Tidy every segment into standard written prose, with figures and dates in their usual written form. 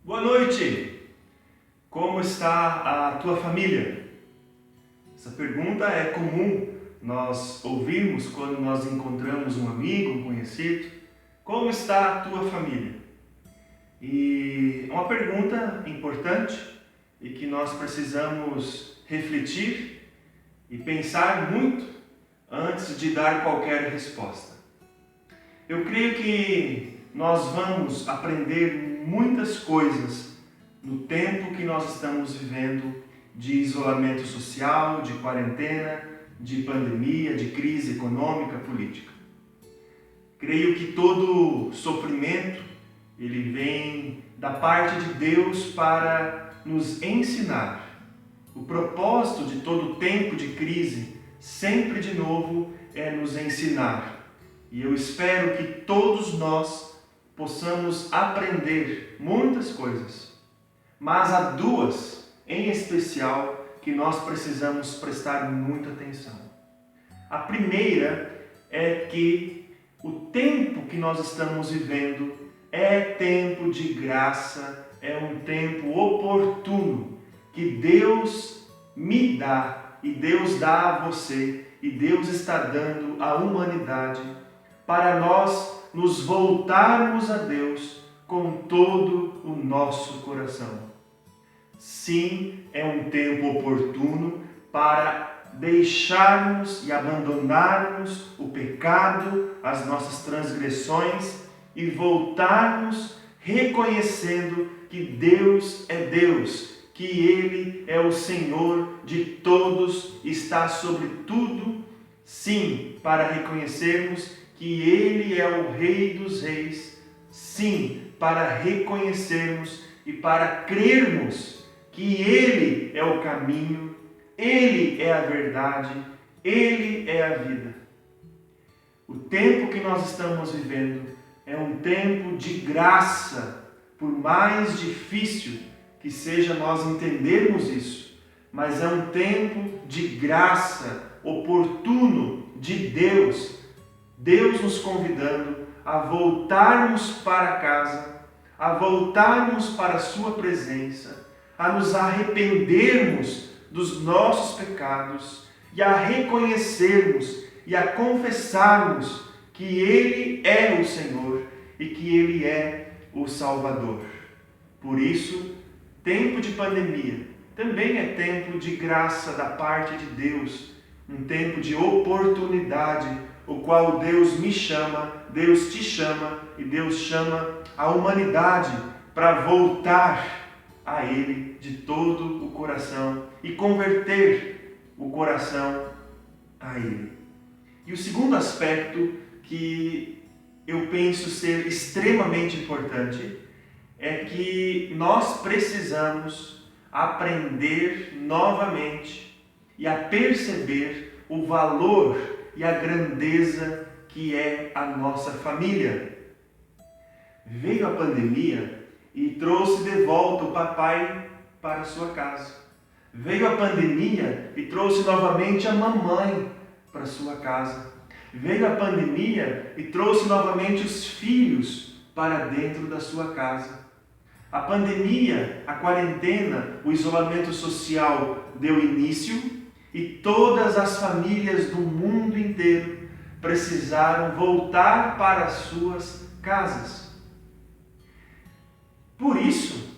Boa noite! Como está a tua família? Essa pergunta é comum nós ouvirmos quando nós encontramos um amigo, um conhecido. Como está a tua família? E é uma pergunta importante e que nós precisamos refletir e pensar muito antes de dar qualquer resposta. Eu creio que nós vamos aprender muitas coisas no tempo que nós estamos vivendo de isolamento social, de quarentena, de pandemia, de crise econômica, política. Creio que todo sofrimento ele vem da parte de Deus para nos ensinar. O propósito de todo tempo de crise, sempre de novo, é nos ensinar. E eu espero que todos nós possamos aprender muitas coisas. Mas há duas, em especial, que nós precisamos prestar muita atenção. A primeira é que o tempo que nós estamos vivendo é tempo de graça, é um tempo oportuno que Deus me dá e Deus dá a você e Deus está dando à humanidade para nós nos voltarmos a Deus com todo o nosso coração. Sim, é um tempo oportuno para deixarmos e abandonarmos o pecado, as nossas transgressões e voltarmos reconhecendo que Deus é Deus, que Ele é o Senhor de todos, está sobre tudo. Sim, para reconhecermos que Ele é o Rei dos Reis. Sim, para reconhecermos e para crermos que Ele é o caminho, Ele é a verdade, Ele é a vida. O tempo que nós estamos vivendo é um tempo de graça, por mais difícil que seja nós entendermos isso, mas é um tempo de graça, oportuno de Deus. Deus nos convidando a voltarmos para casa, a voltarmos para a sua presença, a nos arrependermos dos nossos pecados e a reconhecermos e a confessarmos que Ele é o Senhor e que Ele é o Salvador. Por isso, tempo de pandemia também é tempo de graça da parte de Deus, um tempo de oportunidade, o qual Deus me chama, Deus te chama e Deus chama a humanidade para voltar a Ele de todo o coração e converter o coração a Ele. E o segundo aspecto que eu penso ser extremamente importante é que nós precisamos aprender novamente e a perceber o valor e a grandeza que é a nossa família. Veio a pandemia e trouxe de volta o papai para a sua casa. Veio a pandemia e trouxe novamente a mamãe para a sua casa. Veio a pandemia e trouxe novamente os filhos para dentro da sua casa. A pandemia, a quarentena, o isolamento social deu início e todas as famílias do mundo inteiro precisaram voltar para as suas casas. Por isso,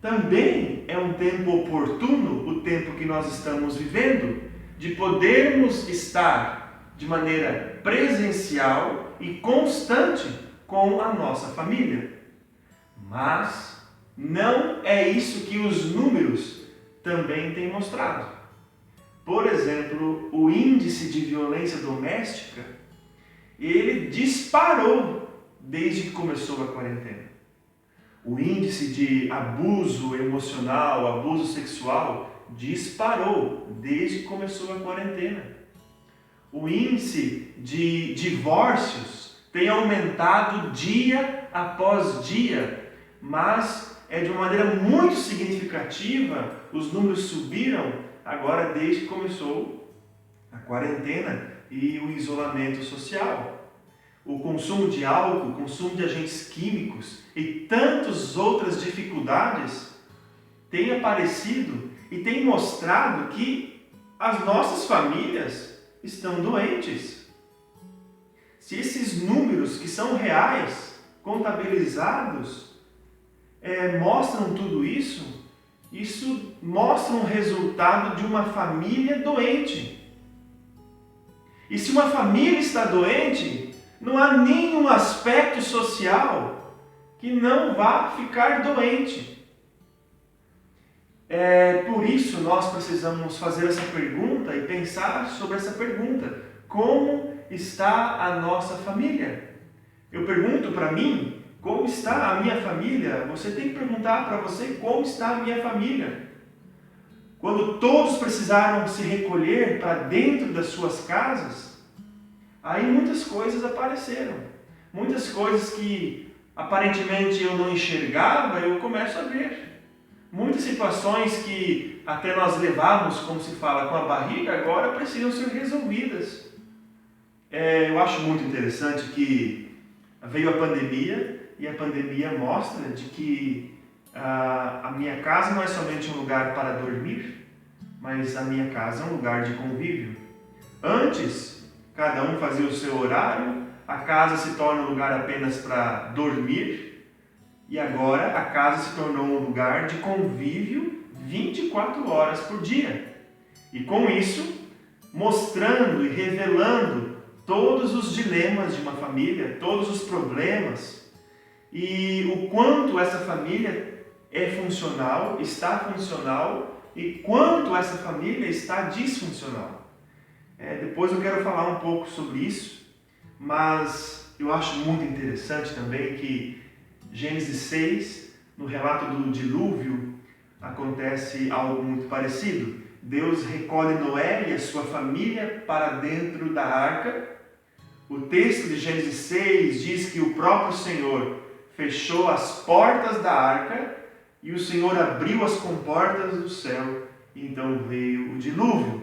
também é um tempo oportuno, o tempo que nós estamos vivendo, de podermos estar de maneira presencial e constante com a nossa família. Mas não é isso que os números também têm mostrado. Por exemplo, o índice de violência doméstica, ele disparou desde que começou a quarentena. O índice de abuso emocional, abuso sexual, disparou desde que começou a quarentena. O índice de divórcios tem aumentado dia após dia, mas de uma maneira muito significativa, os números subiram agora desde que começou a quarentena e o isolamento social. o consumo de álcool, o consumo de agentes químicos e tantas outras dificuldades têm aparecido e têm mostrado que as nossas famílias estão doentes. Se esses números que são reais, contabilizados, mostram tudo isso, isso mostra um resultado de uma família doente. E se uma família está doente, não há nenhum aspecto social que não vá ficar doente. Por isso nós precisamos fazer essa pergunta e pensar sobre essa pergunta. Como está a nossa família? Eu pergunto para mim, como está a minha família? Você tem que perguntar para você como está a minha família. Quando todos precisaram se recolher para dentro das suas casas, aí muitas coisas apareceram. Muitas coisas que aparentemente eu não enxergava, eu começo a ver. Muitas situações que até nós levávamos, como se fala, com a barriga, agora precisam ser resolvidas. Eu acho muito interessante que veio a pandemia e a pandemia mostra de que a minha casa não é somente um lugar para dormir, mas a minha casa é um lugar de convívio. Antes, cada um fazia o seu horário, a casa se torna um lugar apenas para dormir e agora a casa se tornou um lugar de convívio 24 horas por dia. E com isso, mostrando e revelando todos os dilemas de uma família, todos os problemas e o quanto essa família é funcional, está funcional e quanto essa família está disfuncional. Depois eu quero falar um pouco sobre isso, mas eu acho muito interessante também que Gênesis 6, no relato do dilúvio, acontece algo muito parecido. Deus recolhe Noé e a sua família para dentro da arca. O texto de Gênesis 6 diz que o próprio Senhor fechou as portas da arca e o Senhor abriu as comportas do céu e então veio o dilúvio.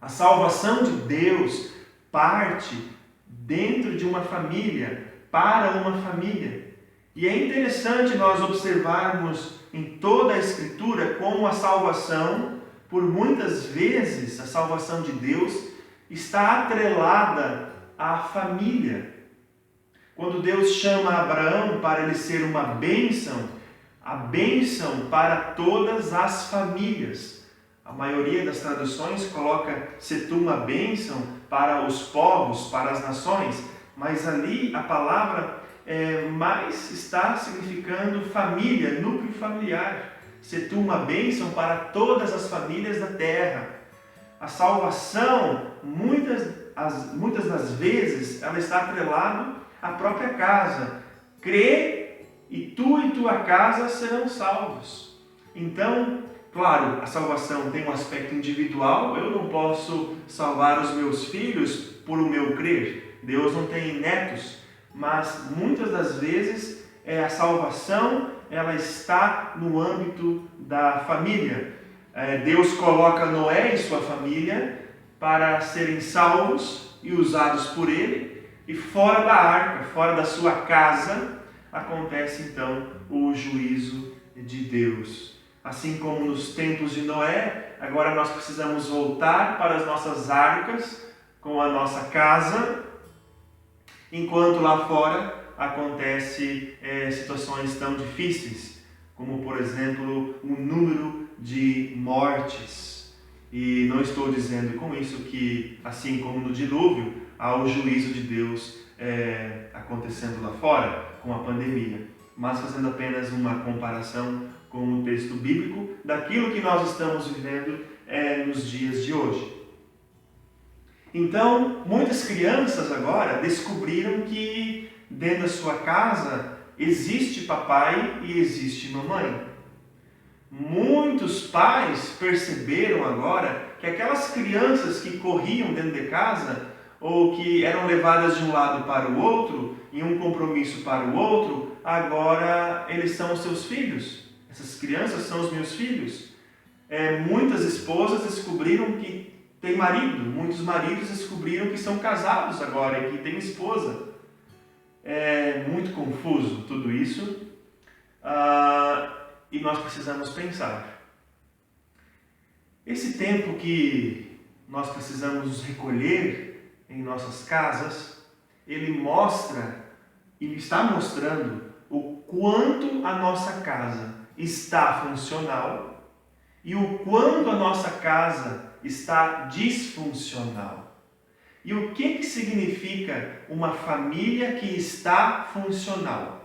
A salvação de Deus parte dentro de uma família, para uma família. E é interessante nós observarmos em toda a Escritura como a salvação, por muitas vezes, a salvação de Deus está atrelada à família. Quando Deus chama Abraão para ele ser uma bênção, a bênção para todas as famílias. A maioria das traduções coloca se tu uma bênção para os povos, para as nações, mas ali a palavra mais está significando família, núcleo familiar. Se tu uma bênção para todas as famílias da terra. A salvação, muitas das vezes, ela está atrelada à própria casa. Crê e tua casa serão salvos. Então, claro, a salvação tem um aspecto individual. Eu não posso salvar os meus filhos por o meu crer. Deus não tem netos. Mas muitas das vezes a salvação ela está no âmbito da família. Deus coloca Noé e sua família para serem salvos e usados por Ele. E fora da arca, fora da sua casa, acontece então o juízo de Deus. Assim como nos tempos de Noé, agora nós precisamos voltar para as nossas arcas com a nossa casa, enquanto lá fora acontece situações tão difíceis, como por exemplo o número de mortes. E não estou dizendo com isso que, assim como no dilúvio, há o juízo de Deus acontecendo lá fora, com a pandemia, mas fazendo apenas uma comparação com o texto bíblico daquilo que nós estamos vivendo nos dias de hoje. Então, muitas crianças agora descobriram que dentro da sua casa existe papai e existe mamãe. Muitos pais perceberam agora que aquelas crianças que corriam dentro de casa ou que eram levadas de um lado para o outro, em um compromisso para o outro, agora eles são os seus filhos. Essas crianças são os meus filhos. Muitas esposas descobriram que tem marido. Muitos maridos descobriram que são casados agora e que têm esposa. É muito confuso tudo isso. E nós precisamos pensar. Esse tempo que nós precisamos nos recolher em nossas casas, ele mostra, ele está mostrando o quanto a nossa casa está funcional e o quanto a nossa casa está disfuncional. E o que significa uma família que está funcional?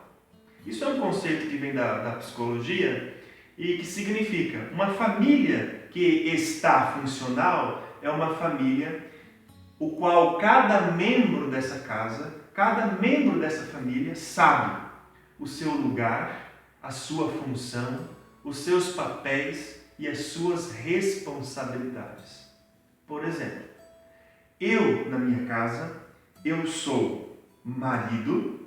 Isso é um conceito que vem da psicologia e que significa uma família que está funcional é uma família o qual cada membro dessa casa, cada membro dessa família sabe o seu lugar, a sua função, os seus papéis e as suas responsabilidades. Por exemplo, eu na minha casa, eu sou marido,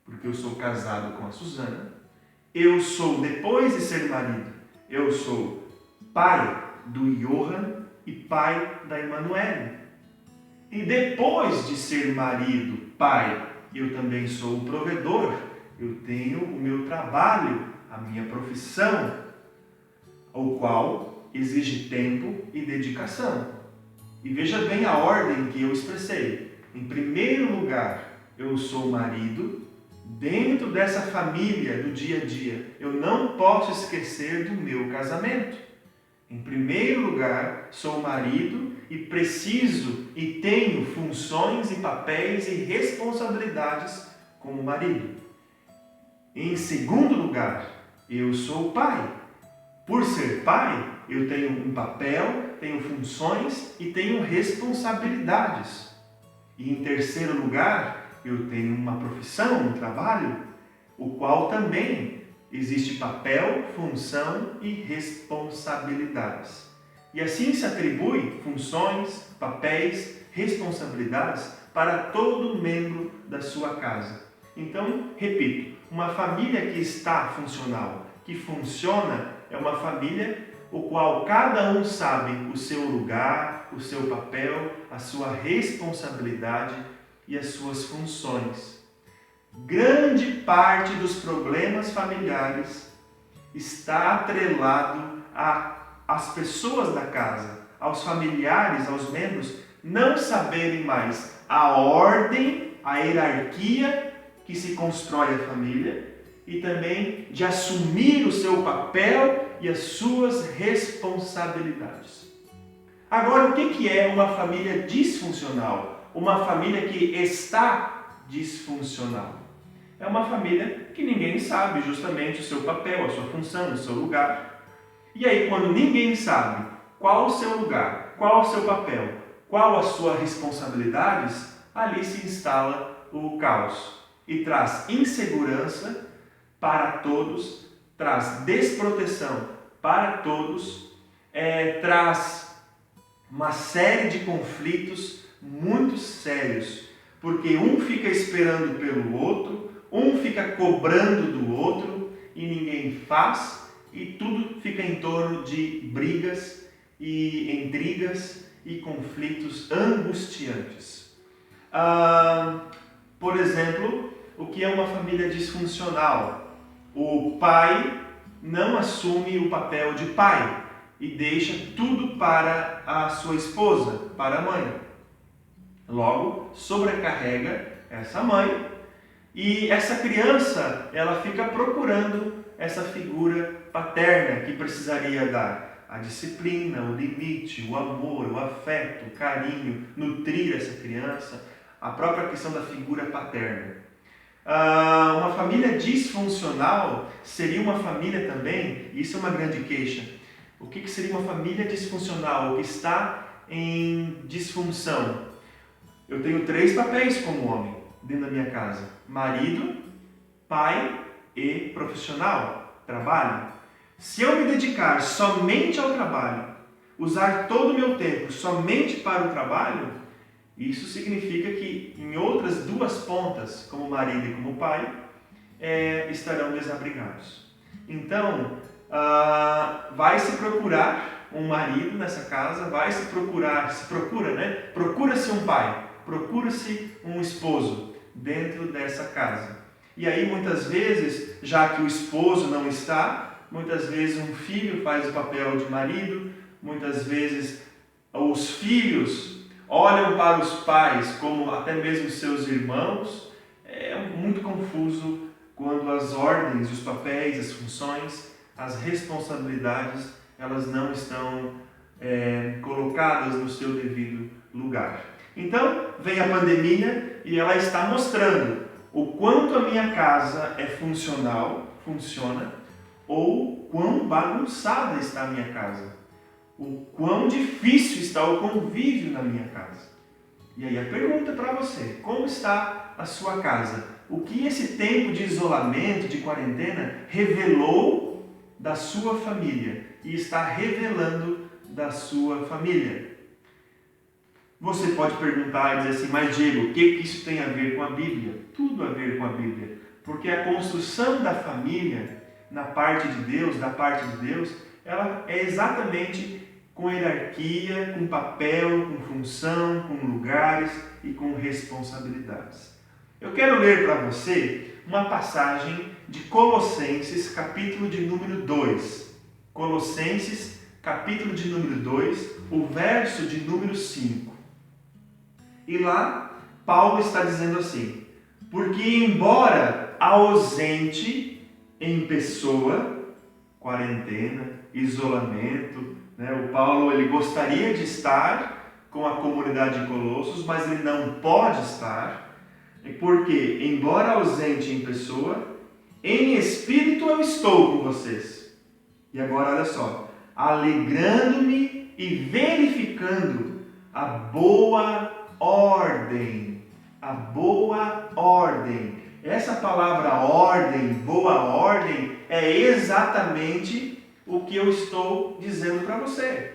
porque eu sou casado com a Suzana. Eu sou, depois de ser marido, eu sou pai do Johan e pai da Emanuele. E depois de ser marido, pai, eu também sou o provedor. Eu tenho o meu trabalho, a minha profissão, o qual exige tempo e dedicação. E veja bem a ordem que eu expressei. Em primeiro lugar, eu sou marido. Dentro dessa família do dia a dia, eu não posso esquecer do meu casamento. Em primeiro lugar, sou marido e preciso e tenho funções e papéis e responsabilidades como marido. Em segundo lugar, eu sou pai. Por ser pai, eu tenho um papel, tenho funções e tenho responsabilidades. E em terceiro lugar, eu tenho uma profissão, um trabalho, o qual também existe papel, função e responsabilidades. E assim se atribui funções, papéis, responsabilidades para todo membro da sua casa. Então, repito, uma família que está funcional, que funciona, é uma família o qual cada um sabe o seu lugar, o seu papel, a sua responsabilidade e as suas funções. Grande parte dos problemas familiares está atrelado às pessoas da casa, aos familiares, aos membros, não saberem mais a ordem, a hierarquia que se constrói a família e também de assumir o seu papel e as suas responsabilidades. Agora, o que é uma família disfuncional? Uma família que está disfuncional. É uma família que ninguém sabe justamente o seu papel, a sua função, o seu lugar. E aí, quando ninguém sabe qual o seu lugar, qual o seu papel, qual as suas responsabilidades, ali se instala o caos e traz insegurança para todos, traz desproteção para todos, traz uma série de conflitos muito sérios, porque um fica esperando pelo outro, um fica cobrando do outro e ninguém faz, e tudo fica em torno de brigas e intrigas e conflitos angustiantes. Por exemplo, o que é uma família disfuncional? O pai não assume o papel de pai e deixa tudo para a sua esposa, para a mãe. Logo, sobrecarrega essa mãe e essa criança, ela fica procurando essa figura paterna que precisaria dar a disciplina, o limite, o amor, o afeto, o carinho, nutrir essa criança, a própria questão da figura paterna. Uma família disfuncional seria uma família também, e isso é uma grande queixa. O que seria uma família disfuncional? O que está em disfunção? Eu tenho 3 papéis como homem dentro da minha casa: marido, pai e profissional, trabalho. Se eu me dedicar somente ao trabalho, usar todo o meu tempo somente para o trabalho, isso significa que em outras 2 pontas, como marido e como pai, estarão desabrigados. Então, vai se procurar um marido nessa casa, procura-se um pai, procura-se um esposo dentro dessa casa. E aí muitas vezes, já que o esposo não está, muitas vezes um filho faz o papel de marido, muitas vezes os filhos olham para os pais como até mesmo seus irmãos. É muito confuso quando as ordens, os papéis, as funções, as responsabilidades, elas não estão colocadas no seu devido lugar. Então, vem a pandemia e ela está mostrando o quanto a minha casa é funciona, ou quão bagunçada está a minha casa, o quão difícil está o convívio na minha casa. E aí a pergunta para você: como está a sua casa? O que esse tempo de isolamento, de quarentena, revelou da sua família e está revelando da sua família? Você pode perguntar e dizer assim: mas Diego, o que isso tem a ver com a Bíblia? Tudo a ver com a Bíblia, porque a construção da família da parte de Deus, ela é exatamente com hierarquia, com papel, com função, com lugares e com responsabilidades. Eu quero ler para você uma passagem de Colossenses, capítulo de número 2. Colossenses, capítulo de número 2, o verso de número 5. E lá, Paulo está dizendo assim: porque embora ausente em pessoa, quarentena, isolamento, o Paulo ele gostaria de estar com a comunidade de Colossos, mas ele não pode estar, porque embora ausente em pessoa, em espírito eu estou com vocês. E agora olha só: alegrando-me e verificando a boa ordem. A boa ordem. Essa palavra ordem, boa ordem, é exatamente o que eu estou dizendo para você.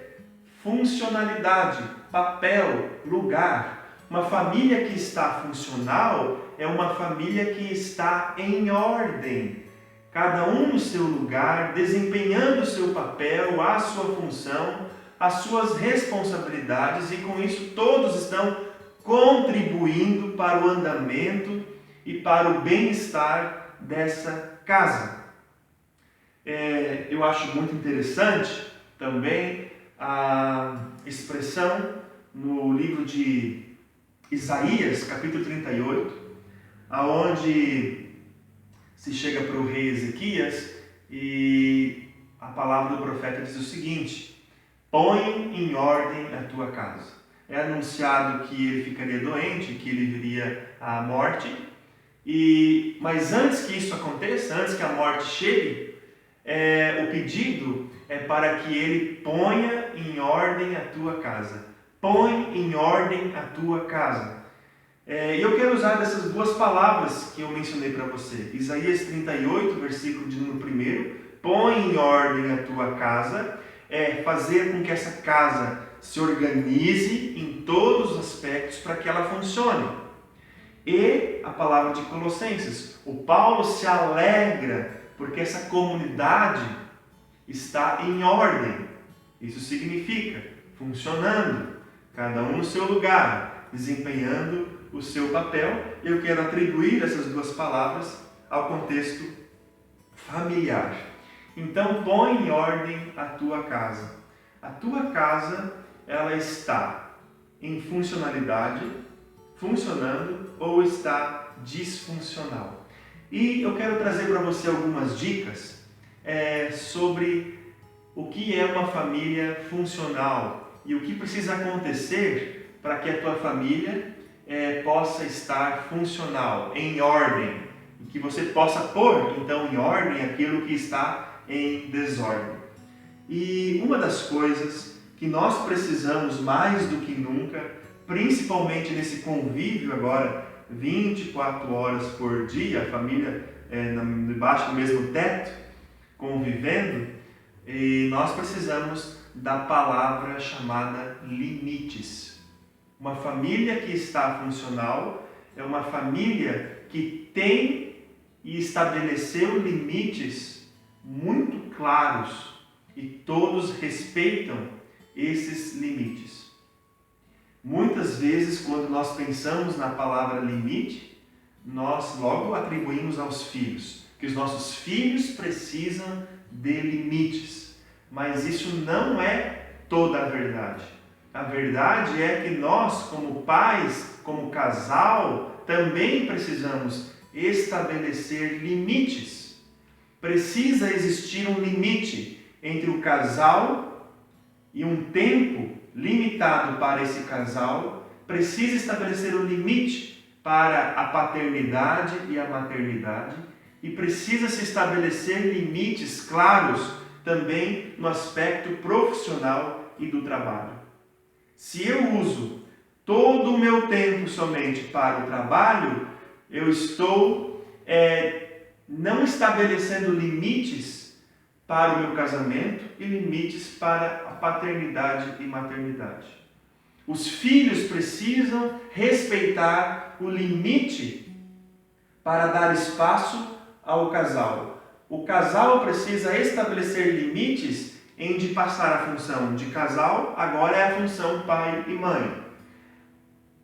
Funcionalidade, papel, lugar. Uma família que está funcional é uma família que está em ordem. Cada um no seu lugar, desempenhando o seu papel, a sua função, as suas responsabilidades, e com isso todos estão contribuindo para o andamento e para o bem-estar dessa casa. Eu acho muito interessante também a expressão no livro de Isaías, capítulo 38, aonde se chega para o rei Ezequias e a palavra do profeta diz o seguinte: põe em ordem a tua casa. É anunciado que ele ficaria doente, que ele viria à morte. Mas antes que isso aconteça, antes que a morte chegue, o pedido é para que ele ponha em ordem a tua casa. Põe em ordem a tua casa. E eu quero usar dessas duas palavras que eu mencionei para você. Isaías 38, versículo de número 1. Põe em ordem a tua casa. Fazer com que essa casa se organize em todos os aspectos para que ela funcione. E a palavra de Colossenses, o Paulo se alegra porque essa comunidade está em ordem. Isso significa funcionando, cada um no seu lugar, desempenhando o seu papel. Eu quero atribuir essas duas palavras ao contexto familiar. Então, põe em ordem a tua casa. A tua casa, ela está em funcionalidade, funcionando, ou está disfuncional. E eu quero trazer para você algumas dicas sobre o que é uma família funcional e o que precisa acontecer para que a tua família possa estar funcional, em ordem, e que você possa pôr então em ordem aquilo que está em desordem. E uma das coisas que nós precisamos mais do que nunca, principalmente nesse convívio agora, 24 horas por dia, a família debaixo do mesmo teto, convivendo, e nós precisamos da palavra chamada limites. Uma família que está funcional é uma família que tem e estabeleceu limites muito claros e todos respeitam esses limites. Muitas vezes, quando nós pensamos na palavra limite, nós logo atribuímos aos filhos, que os nossos filhos precisam de limites. Mas isso não é toda a verdade. A verdade é que nós, como pais, como casal, também precisamos estabelecer limites. Precisa existir um limite entre o casal e um tempo limitado para esse casal. Precisa estabelecer um limite para a paternidade e a maternidade. E precisa se estabelecer limites claros também no aspecto profissional e do trabalho. Se eu uso todo o meu tempo somente para o trabalho, eu estou não estabelecendo limites para o meu casamento e limites para a paternidade e maternidade. Os filhos precisam respeitar o limite para dar espaço ao casal. O casal precisa estabelecer limites em de passar a função de casal, agora é a função pai e mãe.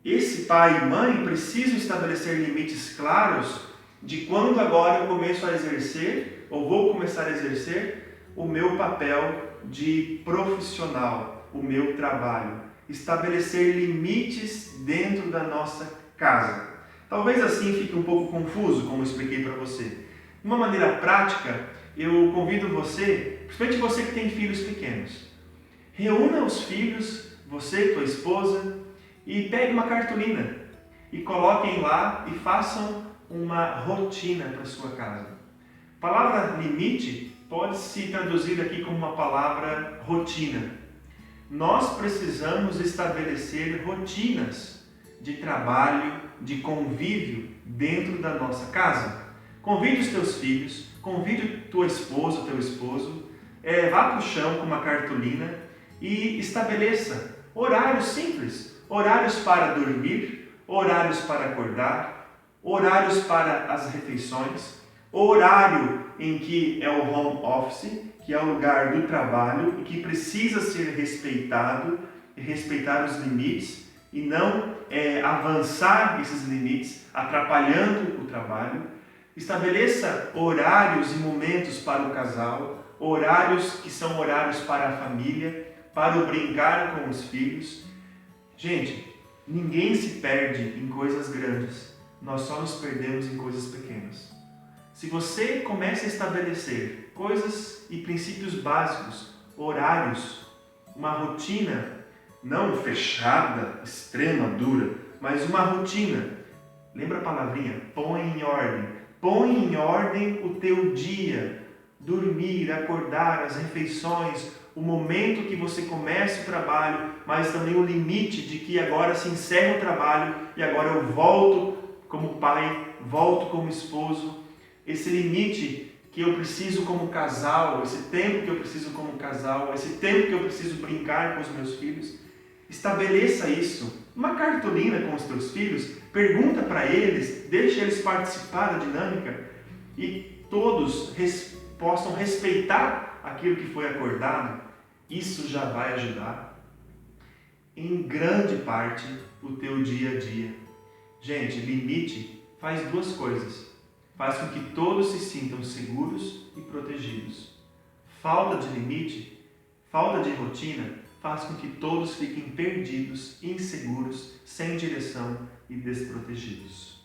Esse pai e mãe precisam estabelecer limites claros de quando agora eu começo a exercer, ou vou começar a exercer, o meu papel de profissional, o meu trabalho. Estabelecer limites dentro da nossa casa. Talvez assim fique um pouco confuso, como eu expliquei para você. De uma maneira prática, eu convido você, principalmente você que tem filhos pequenos, reúna os filhos, você, tua esposa, e pegue uma cartolina e coloquem lá e façam uma rotina para sua casa. A palavra limite pode se traduzir aqui como uma palavra rotina. Nós precisamos estabelecer rotinas de trabalho, de convívio dentro da nossa casa. Convide os teus filhos, convide tua esposa, teu esposo, vá para o chão com uma cartolina e estabeleça horários simples, horários para dormir, horários para acordar, horários para as refeições, horário em que é o home office, que é o lugar do trabalho e que precisa ser respeitado e respeitar os limites e não avançar esses limites, atrapalhando o trabalho. Estabeleça horários e momentos para o casal, horários que são horários para a família, para o brincar com os filhos. Gente, ninguém se perde em coisas grandes, nós só nos perdemos em coisas pequenas. Se você começa a estabelecer coisas e princípios básicos, horários, uma rotina, não fechada, extrema, dura, mas uma rotina. Lembra a palavrinha? Põe em ordem. Põe em ordem o teu dia. Dormir, acordar, as refeições, o momento que você começa o trabalho, mas também o limite de que agora se encerra o trabalho e agora eu volto como pai, volto como esposo. Esse limite que eu preciso como casal, esse tempo que eu preciso como casal, esse tempo que eu preciso brincar com os meus filhos. Estabeleça isso. Uma cartolina com os teus filhos, pergunta para eles, deixa eles participar da dinâmica e todos possam respeitar aquilo que foi acordado. Isso já vai ajudar em grande parte o teu dia a dia. Gente, limite faz duas coisas. Faz com que todos se sintam seguros e protegidos. Falta de limite, falta de rotina, faz com que todos fiquem perdidos, inseguros, sem direção e desprotegidos.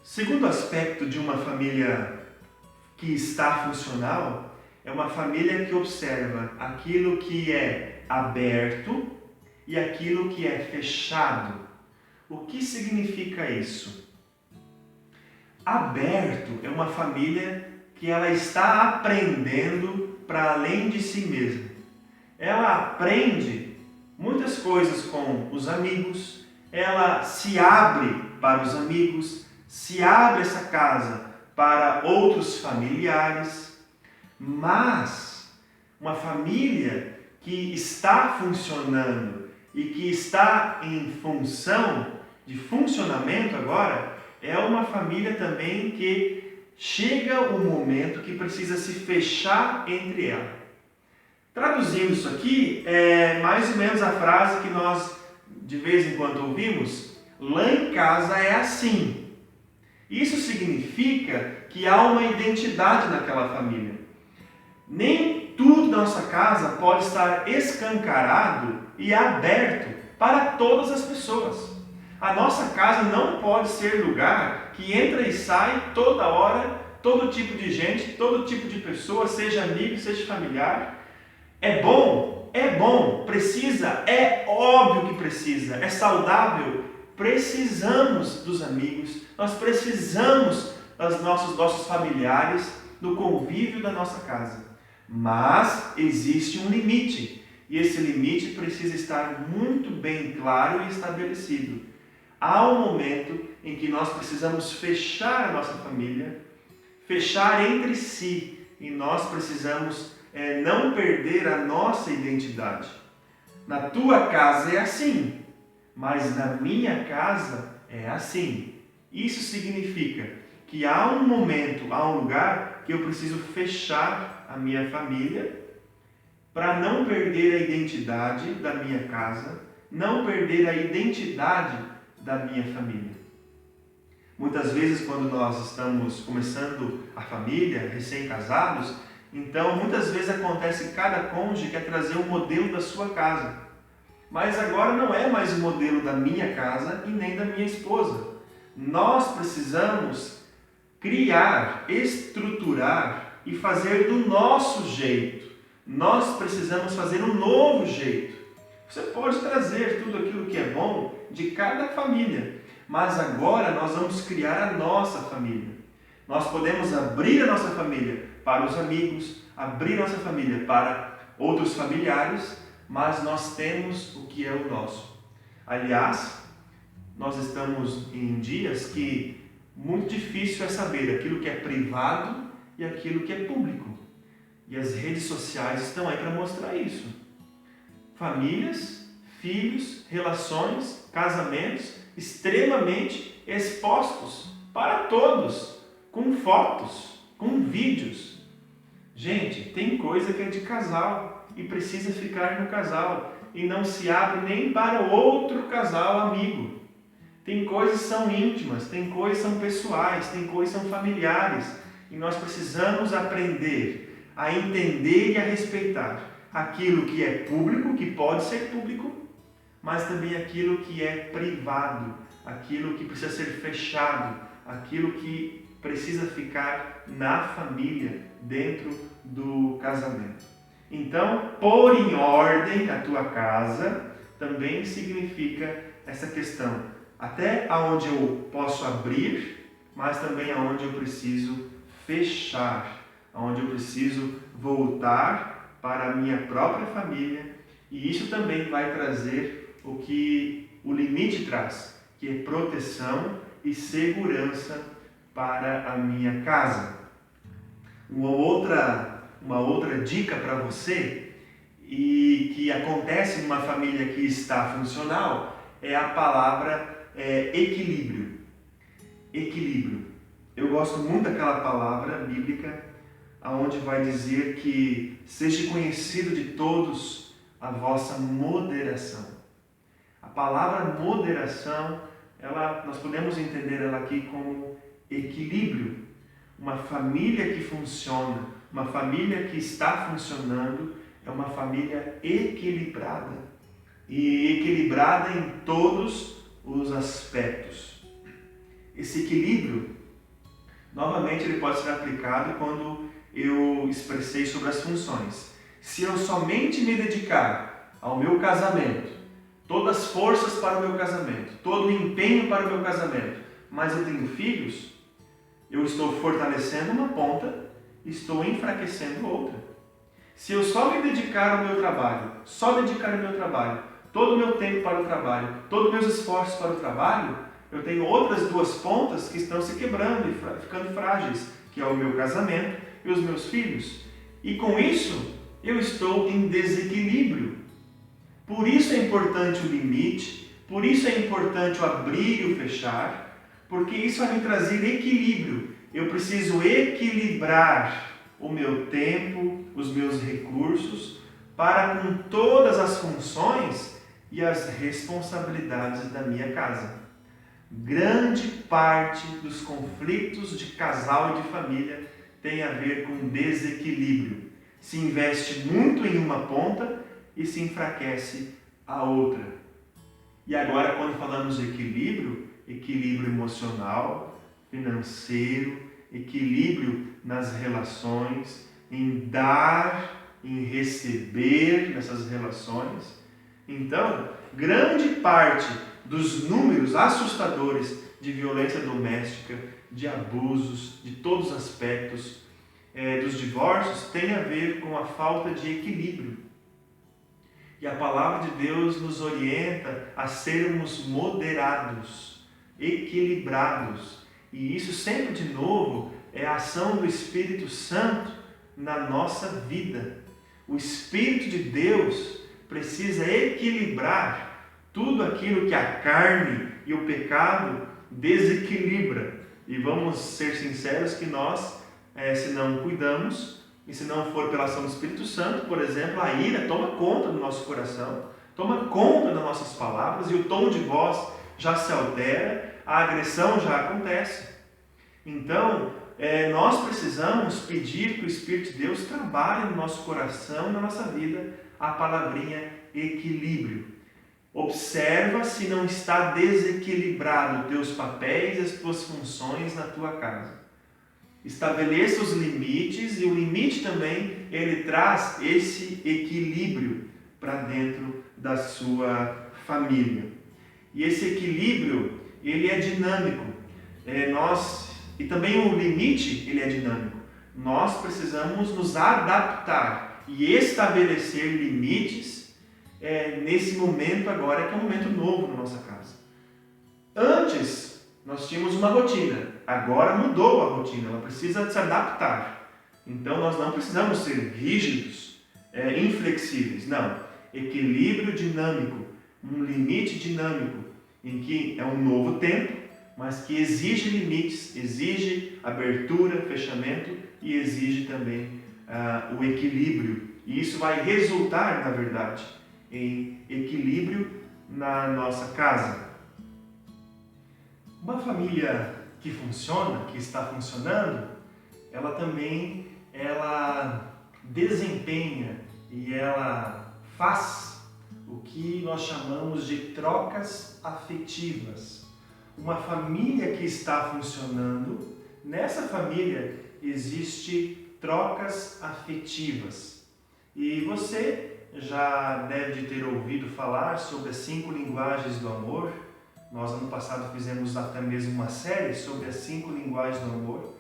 Segundo aspecto de uma família que está funcional, é uma família que observa aquilo que é aberto e aquilo que é fechado. O que significa isso? Aberto é uma família que ela está aprendendo para além de si mesma. Ela aprende muitas coisas com os amigos, ela se abre para os amigos, se abre essa casa para outros familiares, mas uma família que está funcionando e que está em função de funcionamento agora, é uma família também que chega o momento que precisa se fechar entre ela. Traduzindo isso aqui, é mais ou menos a frase que nós de vez em quando ouvimos: lá em casa é assim. Isso significa que há uma identidade naquela família. Nem tudo da nossa casa pode estar escancarado e aberto para todas as pessoas. A nossa casa não pode ser lugar que entra e sai toda hora, todo tipo de gente, todo tipo de pessoa, seja amigo, seja familiar. É bom, precisa, é óbvio que precisa, é saudável. Precisamos dos amigos, nós precisamos dos nossos familiares, do convívio da nossa casa. Mas existe um limite, e esse limite precisa estar muito bem claro e estabelecido. Há um momento em que nós precisamos fechar a nossa família, fechar entre si, e nós precisamos não perder a nossa identidade. Na tua casa é assim, mas na minha casa é assim. Isso significa que há um momento, há um lugar que eu preciso fechar a minha família para não perder a identidade da minha casa, não perder a identidade da minha família. Muitas vezes, quando nós estamos começando a família, recém-casados, então muitas vezes acontece que cada cônjuge quer trazer um modelo da sua casa. Mas agora não é mais o modelo da minha casa e nem da minha esposa. Nós precisamos criar, estruturar e fazer do nosso jeito. Nós precisamos fazer um novo jeito. Você pode trazer tudo aquilo que é bom de cada família, mas agora nós vamos criar a nossa família. Nós podemos abrir a nossa família para os amigos, abrir a nossa família para outros familiares, mas nós temos o que é o nosso. Aliás, nós estamos em dias que muito difícil é saber aquilo que é privado e aquilo que é público. E as redes sociais estão aí para mostrar isso. Famílias, filhos, relações, casamentos extremamente expostos para todos, com fotos, com vídeos. Gente, tem coisa que é de casal e precisa ficar no casal e não se abre nem para outro casal amigo. Tem coisas que são íntimas, tem coisas que são pessoais, tem coisas que são familiares e nós precisamos aprender a entender e a respeitar aquilo que é público, que pode ser público, mas também aquilo que é privado, aquilo que precisa ser fechado, aquilo que precisa ficar na família, dentro do casamento. Então, pôr em ordem a tua casa também significa essa questão, até aonde eu posso abrir, mas também aonde eu preciso fechar, aonde eu preciso voltar para a minha própria família, e isso também vai trazer o que o limite traz, que é proteção e segurança para a minha casa. Uma outra dica para você, e que acontece numa família que está funcional, é a palavra equilíbrio. Equilíbrio. Eu gosto muito daquela palavra bíblica, onde vai dizer que seja conhecido de todos a vossa moderação. A palavra moderação, nós podemos entender ela aqui como equilíbrio. Uma família que funciona, uma família que está funcionando, é uma família equilibrada. E equilibrada em todos os aspectos. Esse equilíbrio, novamente, ele pode ser aplicado quando eu expressei sobre as funções. Se eu somente me dedicar ao meu casamento, todas as forças para o meu casamento, todo o empenho para o meu casamento, mas eu tenho filhos, eu estou fortalecendo uma ponta, estou enfraquecendo outra. Se eu só me dedicar ao meu trabalho, todo o meu tempo para o trabalho, todos os meus esforços para o trabalho, eu tenho outras duas pontas que estão se quebrando e ficando frágeis, que é o meu casamento e os meus filhos. E com isso, eu estou em desequilíbrio. Por isso é importante o limite, por isso é importante o abrir e o fechar, porque isso vai me trazer equilíbrio. eu preciso equilibrar o meu tempo, os meus recursos, para com todas as funções e as responsabilidades da minha casa. Grande parte dos conflitos de casal e de família tem a ver com desequilíbrio. Se investe muito em uma ponta e se enfraquece a outra. E agora, quando falamos de equilíbrio, equilíbrio emocional, financeiro, equilíbrio nas relações, em dar, em receber nessas relações. Então, grande parte dos números assustadores de violência doméstica, de abusos, de todos os aspectos, dos divórcios, tem a ver com a falta de equilíbrio. E a palavra de Deus nos orienta a sermos moderados, equilibrados. E isso sempre de novo é a ação do Espírito Santo na nossa vida. O Espírito de Deus precisa equilibrar tudo aquilo que a carne e o pecado desequilibra. E vamos ser sinceros que nós, se não cuidamos, e se não for pela ação do Espírito Santo, por exemplo, a ira toma conta do nosso coração, toma conta das nossas palavras e o tom de voz já se altera, a agressão já acontece. Então, nós precisamos pedir que o Espírito de Deus trabalhe no nosso coração, na nossa vida, a palavrinha equilíbrio. Observa se não está desequilibrado os teus papéis e as tuas funções na tua casa. Estabeleça os limites e o limite também, ele traz esse equilíbrio para dentro da sua família. E esse equilíbrio, ele é dinâmico. E também o limite, ele é dinâmico. Nós precisamos nos adaptar e estabelecer limites nesse momento agora, que é um momento novo na nossa casa. Antes, nós tínhamos uma rotina, agora mudou a rotina, ela precisa se adaptar. Então nós não precisamos ser rígidos, inflexíveis, não. Equilíbrio dinâmico, um limite dinâmico, em que é um novo tempo, mas que exige limites, exige abertura, fechamento e exige também o equilíbrio. E isso vai resultar, na verdade, em equilíbrio na nossa casa. Uma família que funciona, que está funcionando, ela também desempenha e ela faz o que nós chamamos de trocas afetivas. Uma família que está funcionando, nessa família existe trocas afetivas. E você já deve ter ouvido falar sobre as 5 linguagens do amor. Nós, ano passado, fizemos até mesmo uma série sobre as 5 linguagens do amor,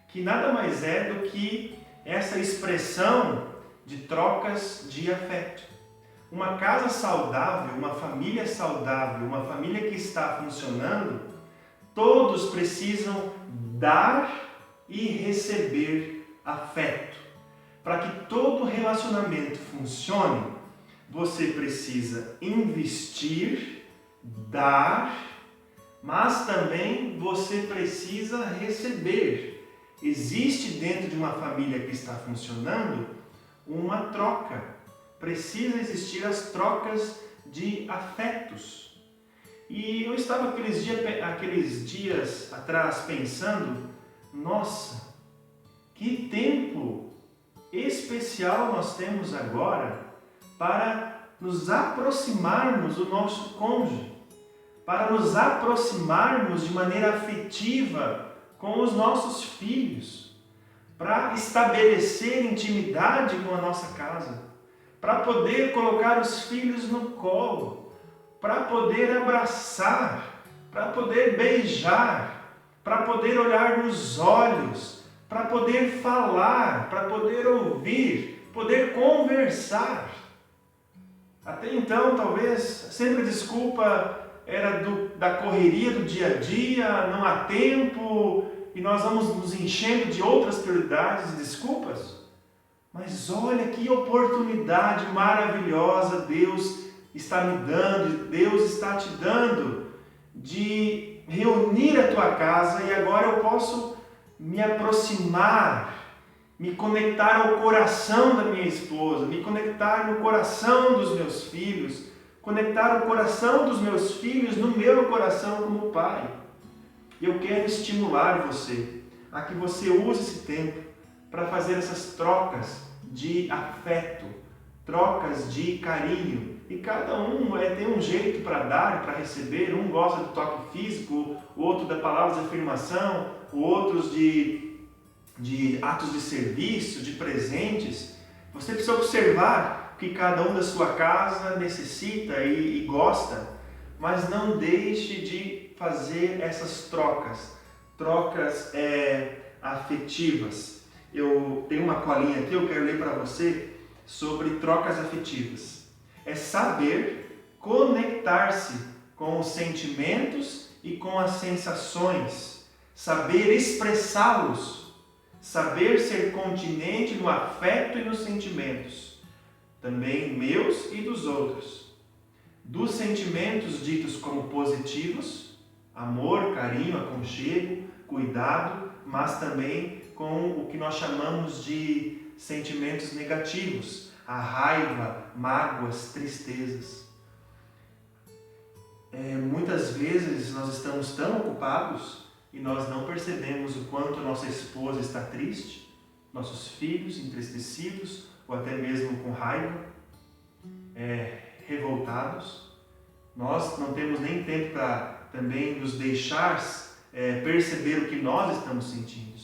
que nada mais é do que essa expressão de trocas de afeto. Uma casa saudável, uma família saudável, uma família que está funcionando, todos precisam dar e receber afeto. Para que todo relacionamento funcione, você precisa investir, dar, mas também você precisa receber. Existe dentro de uma família que está funcionando uma troca. Precisa existir as trocas de afetos. E eu estava aqueles dias atrás pensando, nossa, que tempo especial nós temos agora para nos aproximarmos do nosso cônjuge, para nos aproximarmos de maneira afetiva com os nossos filhos, para estabelecer intimidade com a nossa casa, para poder colocar os filhos no colo, para poder abraçar, para poder beijar, para poder olhar nos olhos, para poder falar, para poder ouvir, poder conversar. Até então, talvez, sempre a desculpa era da correria do dia a dia, não há tempo, e nós vamos nos enchendo de outras prioridades e desculpas. Mas olha que oportunidade maravilhosa Deus está me dando, Deus está te dando, de reunir a tua casa, e agora eu posso me aproximar, me conectar ao coração da minha esposa, me conectar no coração dos meus filhos, conectar o coração dos meus filhos no meu coração como pai. E eu quero estimular você a que você use esse tempo para fazer essas trocas de afeto, trocas de carinho. E cada um tem um jeito para dar, para receber. Um gosta do toque físico, o outro da palavra de afirmação, o outro de atos de serviço, de presentes. Você precisa observar o que cada um da sua casa necessita e gosta, mas não deixe de fazer essas trocas afetivas. Eu tenho uma colinha aqui, eu quero ler para você sobre trocas afetivas. É saber conectar-se com os sentimentos e com as sensações, saber expressá-los, saber ser continente no afeto e nos sentimentos, também meus e dos outros. Dos sentimentos ditos como positivos, amor, carinho, aconchego, cuidado, mas também com o que nós chamamos de sentimentos negativos, a raiva, mágoas, tristezas. Muitas vezes nós estamos tão ocupados e nós não percebemos o quanto nossa esposa está triste, nossos filhos entristecidos ou até mesmo com raiva, revoltados. Nós não temos nem tempo para também nos deixar perceber o que nós estamos sentindo.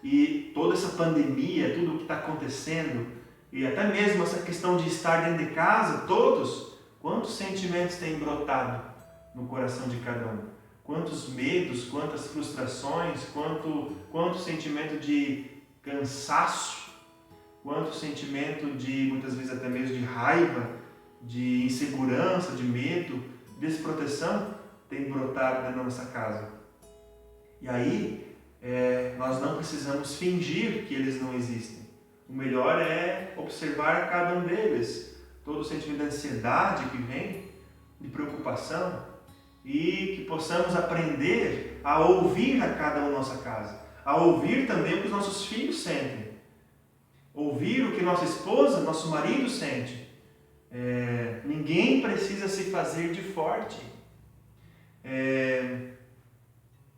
E toda essa pandemia, tudo o que está acontecendo, e até mesmo essa questão de estar dentro de casa, todos, quantos sentimentos têm brotado no coração de cada um? Quantos medos, quantas frustrações, quanto sentimento de cansaço, quanto sentimento de, muitas vezes até mesmo de raiva, de insegurança, de medo, desproteção tem brotado dentro da nossa casa. E aí, nós não precisamos fingir que eles não existem. O melhor é observar cada um deles, todo o sentimento de ansiedade que vem, de preocupação, e que possamos aprender a ouvir a cada um na nossa casa, a ouvir também o que os nossos filhos sentem, ouvir o que nossa esposa, nosso marido sente. Ninguém precisa se fazer de forte.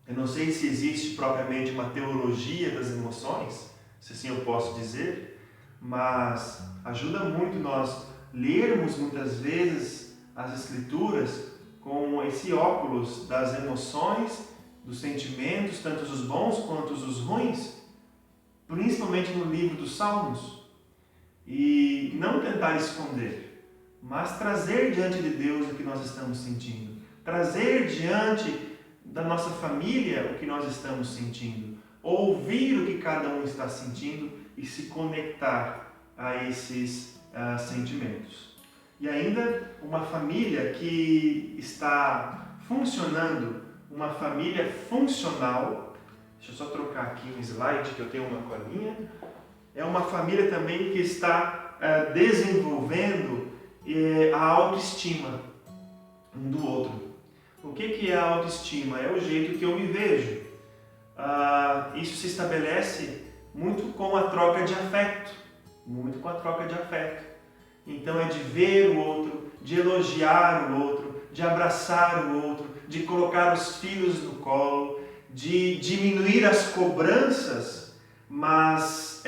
Eu não sei se existe propriamente uma teologia das emoções, se assim eu posso dizer, mas ajuda muito nós lermos muitas vezes as Escrituras com esse óculos das emoções, dos sentimentos, tanto os bons quanto os ruins, principalmente no livro dos Salmos, e não tentar esconder, mas trazer diante de Deus o que nós estamos sentindo, trazer diante da nossa família o que nós estamos sentindo, ouvir o que cada um está sentindo e se conectar a esses sentimentos. E ainda uma família que está funcionando, uma família funcional, deixa eu só trocar aqui um slide que eu tenho uma colinha, é uma família também que está desenvolvendo a autoestima um do outro. O que é a autoestima? É o jeito que eu me vejo. Isso se estabelece muito com a troca de afeto. Então é de ver o outro, de elogiar o outro, de abraçar o outro, de colocar os filhos no colo, de diminuir as cobranças, mas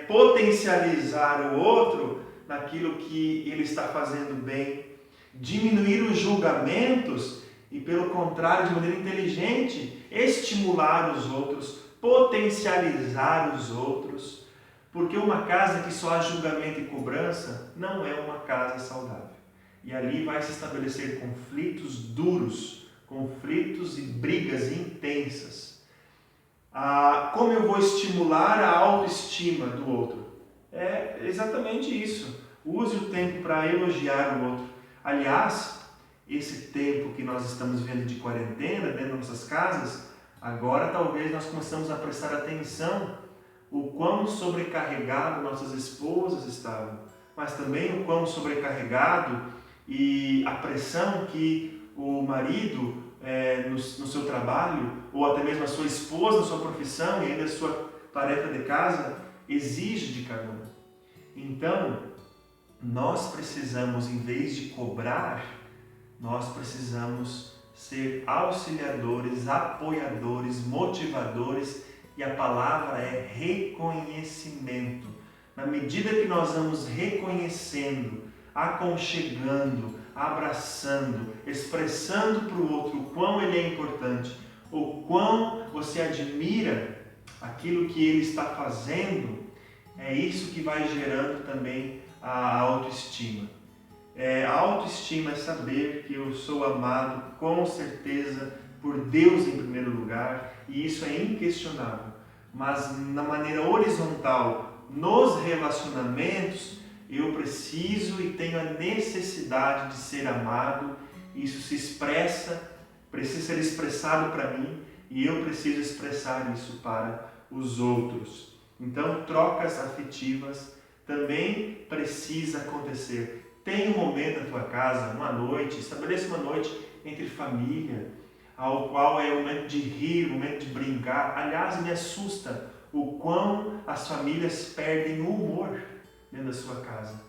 potencializar o outro naquilo que ele está fazendo bem, diminuir os julgamentos e, pelo contrário, de maneira inteligente, estimular os outros, potencializar os outros, porque uma casa que só há julgamento e cobrança não é uma casa saudável. E ali vai se estabelecer conflitos duros, conflitos e brigas intensas. Como eu vou estimular a autoestima do outro? É exatamente isso. Use o tempo para elogiar o outro. Aliás, esse tempo que nós estamos vendo de quarentena dentro das nossas casas, agora talvez nós começamos a prestar atenção o quão sobrecarregado nossas esposas estavam, mas também o quão sobrecarregado e a pressão que o marido no seu trabalho, ou até mesmo a sua esposa, na sua profissão e ainda a sua tarefa de casa, exige de cada um. Então, nós precisamos, em vez de cobrar, nós precisamos ser auxiliadores, apoiadores, motivadores, e a palavra é reconhecimento. Na medida que nós vamos reconhecendo, aconchegando, abraçando, expressando para o outro o quão ele é importante, o quão você admira aquilo que ele está fazendo, é isso que vai gerando também a autoestima. A autoestima é saber que eu sou amado com certeza por Deus em primeiro lugar, e isso é inquestionável. Mas na maneira horizontal, nos relacionamentos, eu preciso e tenho a necessidade de ser amado. Isso se expressa, precisa ser expressado para mim, e eu preciso expressar isso para os outros. Então, trocas afetivas também precisa acontecer. Tenha um momento na tua casa, uma noite, estabeleça uma noite entre família, ao qual é o momento de rir, o momento de brincar. Aliás, me assusta o quão as famílias perdem o humor dentro da sua casa.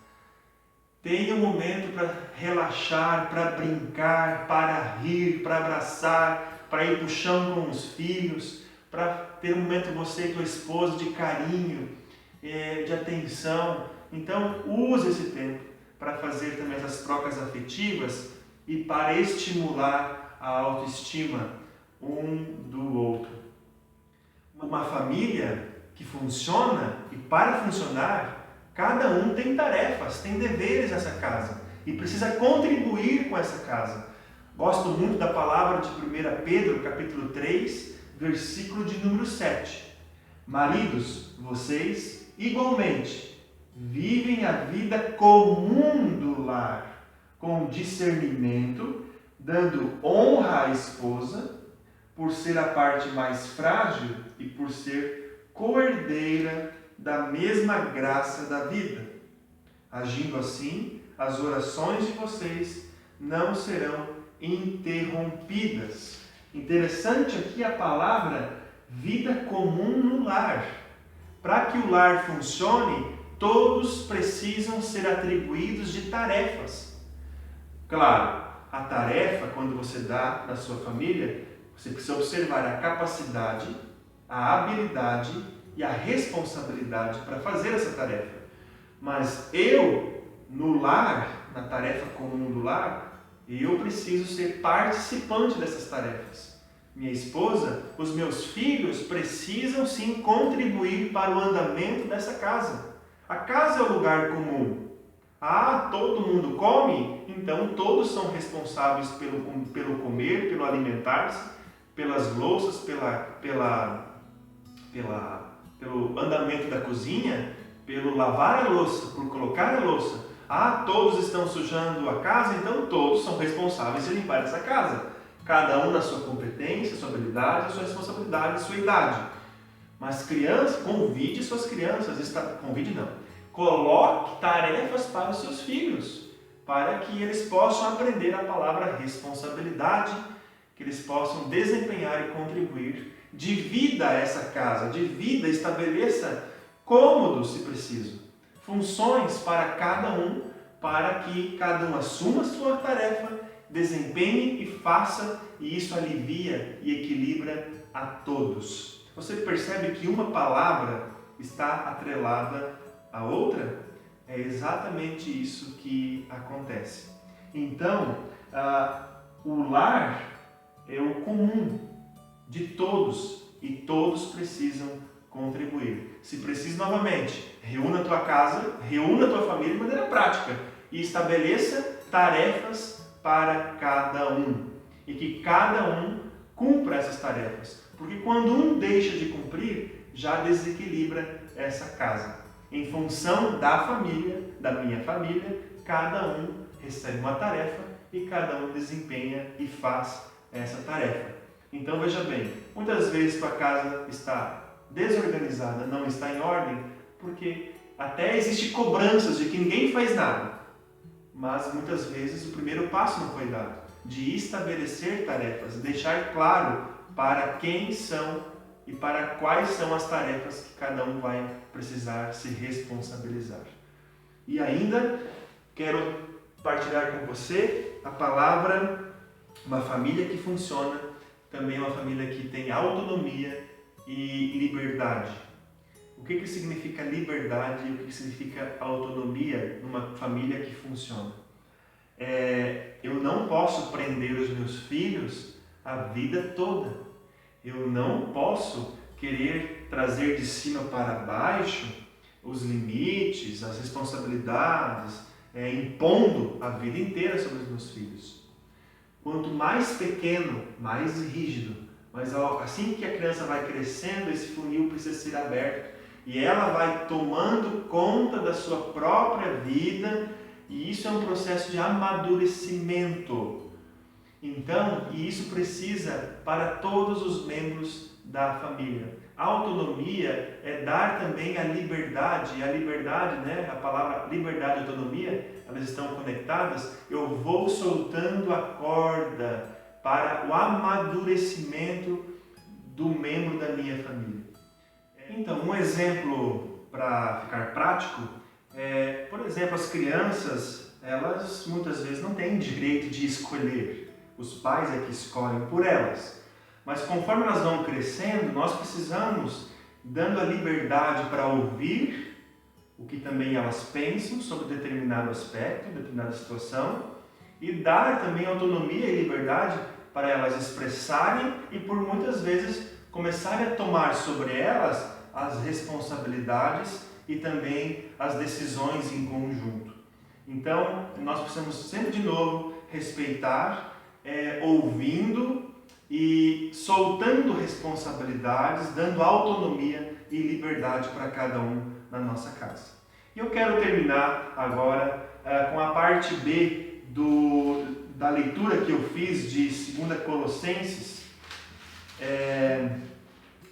Tenha um momento para relaxar, para brincar, para rir, para abraçar, para ir para o chão com os filhos, para ter um momento você e tua esposa de carinho, de atenção. Então, use esse tempo para fazer também essas trocas afetivas e para estimular a autoestima um do outro. Uma família que funciona, e para funcionar, cada um tem tarefas, tem deveres nessa casa e precisa contribuir com essa casa. Gosto muito da palavra de 1 Pedro, capítulo 3, versículo de número 7. Maridos, vocês igualmente vivem a vida comum do lar, com discernimento, dando honra à esposa, por ser a parte mais frágil e por ser coerdeira da mesma graça da vida. Agindo assim, as orações de vocês não serão interrompidas. Interessante aqui a palavra vida comum no lar. Para que o lar funcione, todos precisam ser atribuídos de tarefas. Claro, a tarefa, quando você dá na sua família, você precisa observar a capacidade, a habilidade e a responsabilidade para fazer essa tarefa. Mas eu, no lar, na tarefa comum do lar, eu preciso ser participante dessas tarefas. Minha esposa, os meus filhos precisam sim contribuir para o andamento dessa casa. A casa é o lugar comum. Todo mundo come? Então todos são responsáveis pelo comer, pelo alimentar-se, pelas louças, pelo andamento da cozinha, pelo lavar a louça, por colocar a louça. Todos estão sujando a casa, então todos são responsáveis de limpar essa casa. Cada um na sua competência, sua habilidade, sua responsabilidade, sua idade. Mas crianças, convide suas crianças, coloque tarefas para os seus filhos, para que eles possam aprender a palavra responsabilidade, que eles possam desempenhar e contribuir. Divida essa casa, estabeleça cômodos, se preciso, funções para cada um, para que cada um assuma a sua tarefa, desempenhe e faça, e isso alivia e equilibra a todos. Você percebe que uma palavra está atrelada à outra? É exatamente isso que acontece. Então, o lar é o comum de todos e todos precisam contribuir. Se precisa, novamente, reúna a tua casa, reúna a tua família de maneira prática e estabeleça tarefas para cada um. E que cada um cumpra essas tarefas. Porque quando um deixa de cumprir, já desequilibra essa casa. Em função da família, da minha família, cada um recebe uma tarefa e cada um desempenha e faz essa tarefa. Então veja bem, muitas vezes tua casa está desorganizada, não está em ordem, porque até existe cobranças de que ninguém faz nada. Mas muitas vezes o primeiro passo não foi dado. de estabelecer tarefas, deixar claro para quem são e para quais são as tarefas que cada um vai precisar se responsabilizar. E ainda quero partilhar com você a palavra uma família que funciona, também uma família que tem autonomia e liberdade. O que significa liberdade e o que significa autonomia numa família que funciona? Eu não posso prender os meus filhos a vida toda. Eu não posso querer trazer de cima para baixo os limites, as responsabilidades, impondo a vida inteira sobre os meus filhos. Quanto mais pequeno, mais rígido. Mas assim que a criança vai crescendo, esse funil precisa ser aberto. E ela vai tomando conta da sua própria vida, e isso é um processo de amadurecimento. Então, e isso precisa para todos os membros da família. A autonomia é dar também a liberdade, e a liberdade, a palavra liberdade e autonomia, elas estão conectadas. Eu vou soltando a corda para o amadurecimento do membro da minha família. Então, um exemplo para ficar prático por exemplo, as crianças, elas muitas vezes não têm direito de escolher. Os pais é que escolhem por elas. Mas conforme elas vão crescendo, nós precisamos, dando a liberdade para ouvir o que também elas pensam sobre determinado aspecto, determinada situação, e dar também autonomia e liberdade para elas expressarem e por muitas vezes começarem a tomar sobre elas as responsabilidades e também as decisões em conjunto. Então, nós precisamos sempre de novo respeitar, ouvindo e soltando responsabilidades, dando autonomia e liberdade para cada um na nossa casa. E eu quero terminar agora com a parte B da leitura que eu fiz de 2 Colossenses,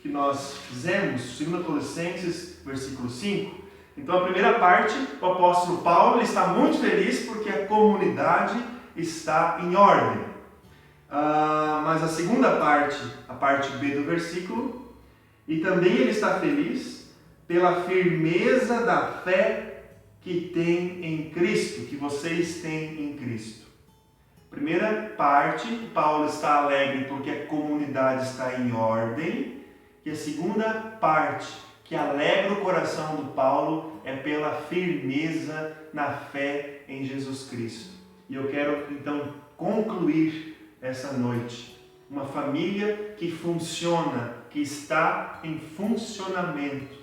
que nós fizemos, 2 Colossenses, versículo 5. Então, a primeira parte, o apóstolo Paulo está muito feliz porque a comunidade está em ordem. Mas a segunda parte, a parte B do versículo, e também ele está feliz pela firmeza da fé que tem em Cristo, que vocês têm em Cristo. Primeira parte, Paulo está alegre porque a comunidade está em ordem. E a segunda parte, que alegra o coração do Paulo, é pela firmeza na fé em Jesus Cristo. E eu quero então concluir essa noite. Uma família que funciona, que está em funcionamento.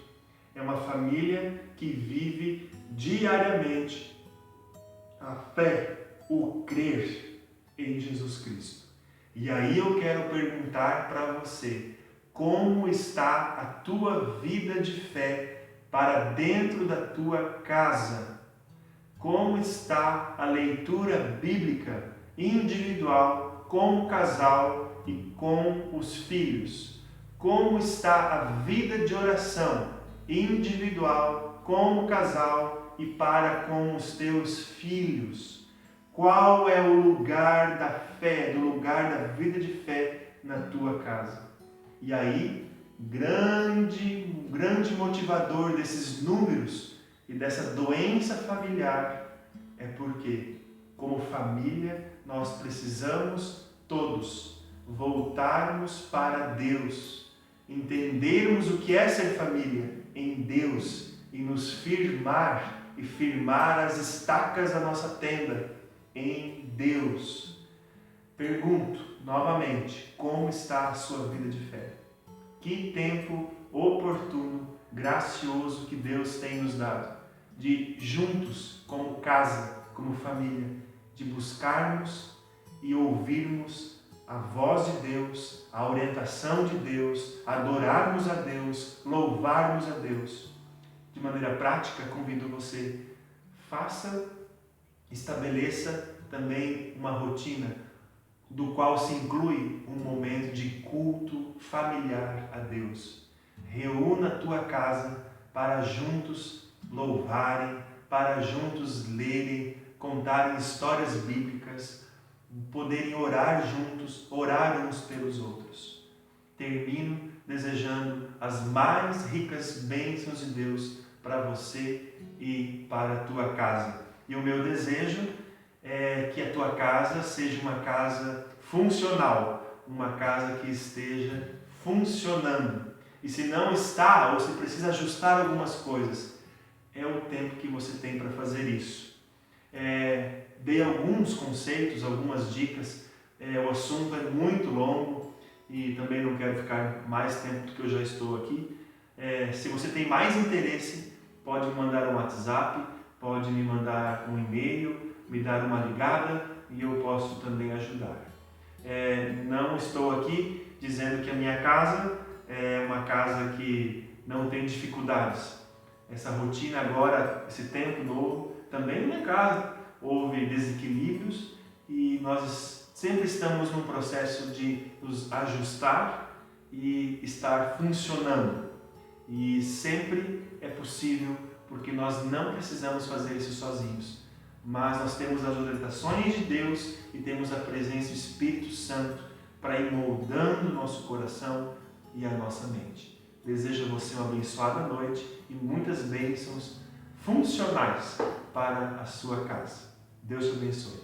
É uma família que vive diariamente a fé, o crer em Jesus Cristo. E aí eu quero perguntar para você, como está a tua vida de fé para dentro da tua casa? Como está a leitura bíblica individual, com o casal e com os filhos? Como está a vida de oração individual, com o casal e para com os teus filhos? Qual é o lugar da fé, do lugar da vida de fé na tua casa? E aí, grande motivador desses números e dessa doença familiar é porque, como família, nós precisamos todos voltarmos para Deus, entendermos o que é ser família em Deus e nos firmar as estacas da nossa tenda em Deus. Pergunto novamente, como está a sua vida de fé? Que tempo oportuno, gracioso que Deus tem nos dado, de juntos, como casa, como família, de buscarmos e ouvirmos a voz de Deus, a orientação de Deus, adorarmos a Deus, louvarmos a Deus. De maneira prática, convido você, estabeleça também uma rotina do qual se inclui um momento de culto familiar a Deus. Reúna a tua casa para juntos louvarem, para juntos lerem, contarem histórias bíblicas, poderem orar juntos, orar uns pelos outros. Termino desejando as mais ricas bênçãos de Deus para você e para a tua casa. E o meu desejo é que a tua casa seja uma casa funcional, uma casa que esteja funcionando. E se não está, ou se precisa ajustar algumas coisas, é o tempo que você tem para fazer isso. Dei alguns conceitos, algumas dicas, o assunto é muito longo e também não quero ficar mais tempo do que eu já estou aqui. Se você tem mais interesse, pode me mandar um WhatsApp, pode me mandar um e-mail, me dar uma ligada e eu posso também ajudar. Não estou aqui dizendo que a minha casa é uma casa que não tem dificuldades. Essa rotina agora, esse tempo novo, também na minha casa houve desequilíbrios e nós sempre estamos num processo de nos ajustar e estar funcionando. E sempre é possível, porque nós não precisamos fazer isso sozinhos. Mas nós temos as orientações de Deus e temos a presença do Espírito Santo para ir moldando o nosso coração e a nossa mente. Desejo a você uma abençoada noite e muitas bênçãos funcionais para a sua casa. Deus te abençoe.